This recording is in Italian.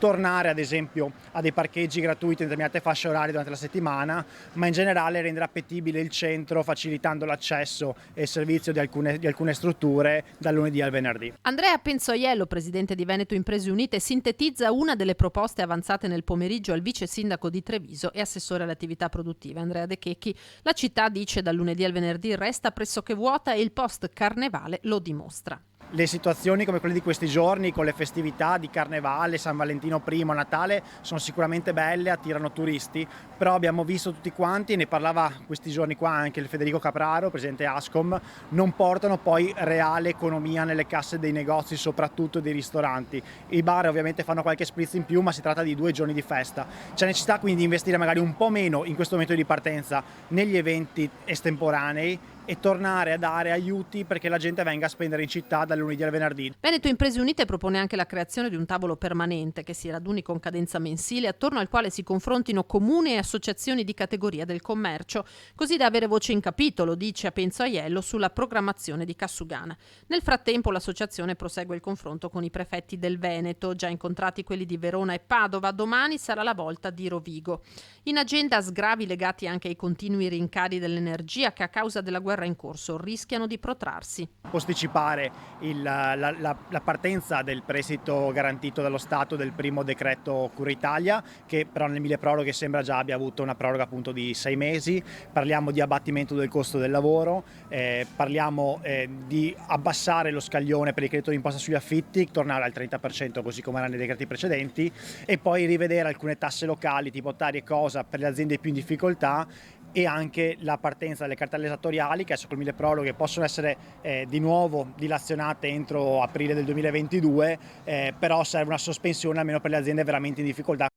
tornare ad esempio a dei parcheggi gratuiti in determinate fasce orarie durante la settimana, ma in generale rendere appetibile il centro facilitando l'accesso e il servizio di alcune strutture dal lunedì al venerdì. Andrea Penzoiello, presidente di Veneto Imprese Unite, sintetizza una delle proposte avanzate nel pomeriggio al vice sindaco di Treviso e assessore alle attività produttive Andrea De Checchi. La città, dice, dal lunedì al venerdì resta pressoché vuota e il post carnevale lo dimostra. Le situazioni come quelle di questi giorni, con le festività di Carnevale, San Valentino primo, Natale, sono sicuramente belle, attirano turisti, però abbiamo visto tutti quanti, e ne parlava questi giorni qua anche il Federico Capraro, presidente Ascom, non portano poi reale economia nelle casse dei negozi, soprattutto dei ristoranti. I bar ovviamente fanno qualche spritz in più, ma si tratta di 2 giorni di festa. C'è necessità quindi di investire magari un po' meno in questo momento di partenza negli eventi estemporanei e tornare a dare aiuti perché la gente venga a spendere in città dal lunedì al venerdì. Veneto Imprese Unite propone anche la creazione di un tavolo permanente che si raduni con cadenza mensile, attorno al quale si confrontino comuni e associazioni di categoria del commercio, così da avere voce in capitolo, dice a Penzoiello, sulla programmazione di Cassugana. Nel frattempo l'associazione prosegue il confronto con i prefetti del Veneto, già incontrati quelli di Verona e Padova. Domani sarà la volta di Rovigo. In agenda sgravi legati anche ai continui rincari dell'energia che a causa della guerra in corso rischiano di protrarsi. Posticipare la partenza del prestito garantito dallo Stato del primo decreto Cura Italia, che però nel milleproroghe sembra già abbia avuto una proroga appunto di 6 mesi. Parliamo di abbattimento del costo del lavoro, parliamo di abbassare lo scaglione per il credito d'imposta sugli affitti, tornare al 30% così come era nei decreti precedenti, e poi rivedere alcune tasse locali tipo Tari e Cosa per le aziende più in difficoltà, e anche la partenza delle cartelle esattoriali che adesso col milleproroghe possono essere di nuovo dilazionate entro aprile del 2022, però serve una sospensione almeno per le aziende veramente in difficoltà.